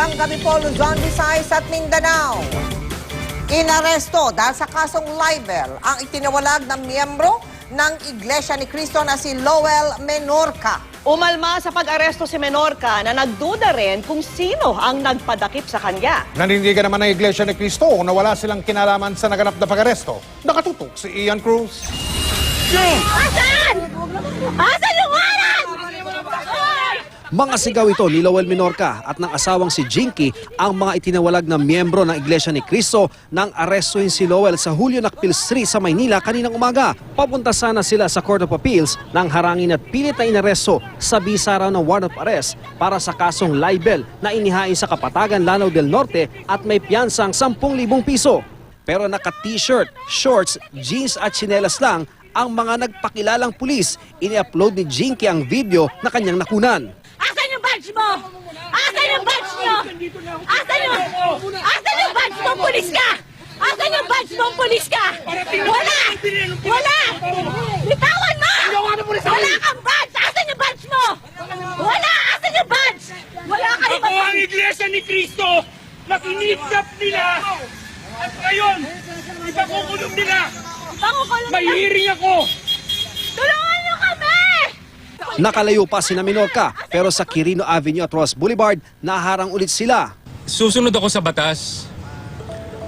Magandang gabi po, Luzon, Visayas at Mindanao. Inaresto dahil sa kasong libel ang itinawalag ng miyembro ng Iglesia ni Cristo na si Lowell Menorca. Umalma sa pag-aresto si Menorca na nagduda rin kung sino ang nagpadakip sa kanya. Nanindigan naman ng Iglesia ni Cristo na wala silang kinalaman sa naganap na pag-aresto. Nakatutok si Ian Cruz. Asan? Asan yung waran? Mga sigaw ito ni Lowell Menorca at ng asawang si Jinky ang mga itinawalag na miyembro ng Iglesia ni Cristo nang arestuhin si Lowell sa Julio Nakpil Street sa Maynila kaninang umaga. Papunta sana sila sa Court of Appeals nang harangin at pilit na inaresto sa bisa raw ng warrant of arrest para sa kasong libel na inihain sa Kapatagan, Lanao del Norte at may piyansang 10,000 piso. Pero naka-t-shirt, shorts, jeans at tsinelas lang ang mga nagpakilalang pulis. Ini-upload ni Jinky ang video na kanyang nakunan. Asan yung badge mo? Asan yung badge nyo? Asan yung badge mo? Pulis ka! Asan yung badge mo? Pulis ka! Wala! Wala! Bitawan mo! Wala kang badge! Asan yung badge mo? Wala! Asan yung badge? Wala kayo Ako ang Iglesia ni Cristo na kinidnap nila at ngayon, ipakukulong nila. May hearing ako. Tulungan nyo kami! Nakalayo pa si Menorca pero sa Quirino Avenue at Ross Boulevard naharang ulit sila. Susunod ako sa batas.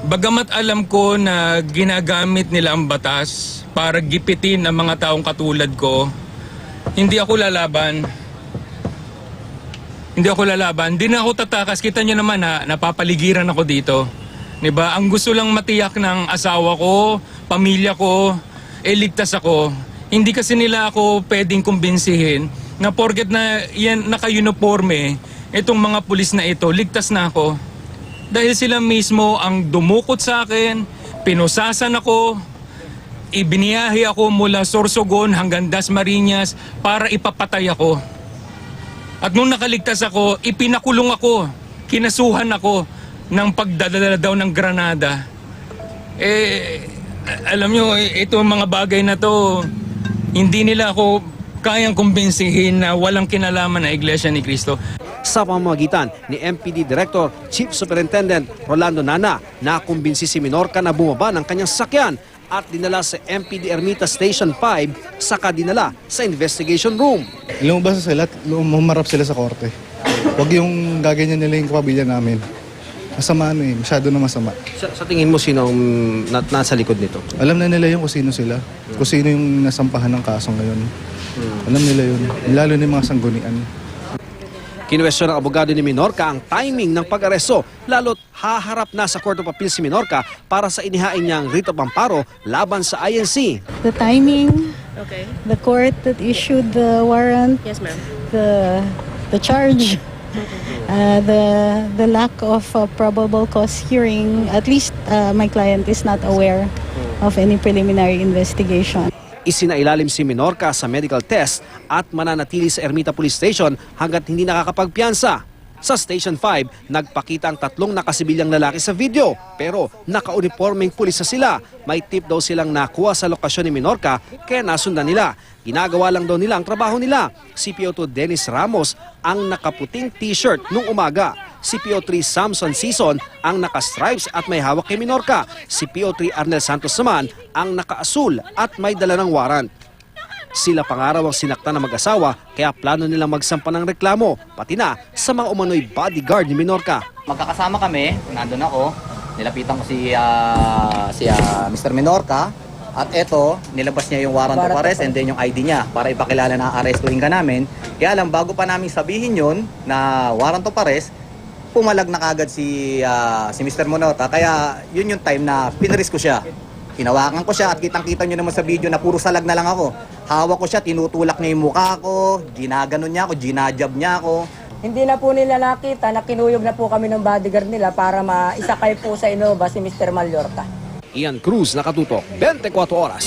Bagamat alam ko na ginagamit nila ang batas para gipitin ang mga taong katulad ko, hindi ako lalaban. Hindi na ako tatakas. Kita niyo naman ha, napapaligiran ako dito. Diba? Ang gusto lang matiyak ng asawa ko, pamilya ko, ligtas ako. Hindi kasi nila ako pwedeng kumbinsihin na porket na yan naka-uniforme, itong mga pulis na ito, ligtas na ako. Dahil sila mismo ang dumukot sa akin, pinusasan ako, ibiniyahe ako mula Sorsogon hanggang Dasmariñas para ipapatay ako. At nung nakaligtas ako, ipinakulong ako, kinasuhan ako ng pagdadala daw ng granada. Alam nyo, ito mga bagay na to, hindi nila ako kayang kumbinsihin na walang kinalaman na Iglesia ni Cristo. Sa pamamagitan ni MPD Director Chief Superintendent Rolando Nana, nakumbinsi si Menorca na bumaba ng kanyang sasakyan at dinala sa MPD Ermita Station 5 saka dinala sa investigation room. Lumabas sila at humarap sila sa korte. Huwag yung gaganyan nila yung kapamilya namin. Masama masyado na masama. Sa tingin mo sino ang nasa likod nito? Alam na nila yung kung sino sila. Kung sino yung nasampahan ng kaso ngayon. Alam nila yun. Lalo na yung mga sanggunian. Kinuwestiyon ng abogado ni Menorca ang timing ng pag-aresto, lalo't haharap na sa Court of Appeals si Menorca para sa inihain niyang writ of amparo laban sa INC. The timing, Okay. the court that issued the warrant, Yes, ma'am. the charge, the lack of probable cause hearing. At least my client is not aware of any preliminary investigation. Isinailalim si Menorca sa medical test at mananatili sa Ermita Police Station hanggat hindi nakakapagpiyansa. Sa Station 5, nagpakita ang 3 nakasibilyang lalaki sa video pero naka-uniformeng pulis na sila. May tip daw silang nakuha sa lokasyon ni Menorca kaya nasundan nila. Ginagawa lang daw nila ang trabaho nila. CPO2 Dennis Ramos ang nakaputing t-shirt nung umaga. CPO3 Samson Season ang naka-stripes at may hawak kay Menorca. CPO3 Arnel Santos naman ang naka-asul at may dala ng warrant. Sila pangaraw ang sinaktan ng mag-asawa kaya plano nilang magsampa ng reklamo, pati na sa mga umano'y bodyguard ni Menorca. Magkakasama kami, nandun ako, nilapitan ko si Mr. Menorca at eto, nilabas niya yung warrant of arrest and then yung ID niya para ipakilala na arestuhin ka namin. Kaya lang, bago pa namin sabihin yun na warrant of arrest, pumalag na kagad si Mr. Menorca kaya yun yung time na pinarisk ko siya. Hinawakan ko siya at kitang-kita nyo naman sa video na puro salag na lang ako. Hawak ko siya, tinutulak niya yung mukha ko, ginaganon niya ako, ginajab niya ako. Hindi na po nila nakita na kinuyog na po kami ng bodyguard nila para maisakay po sa Innova si Mr. Mallorca. Ian Cruz, nakatutok, 24 oras.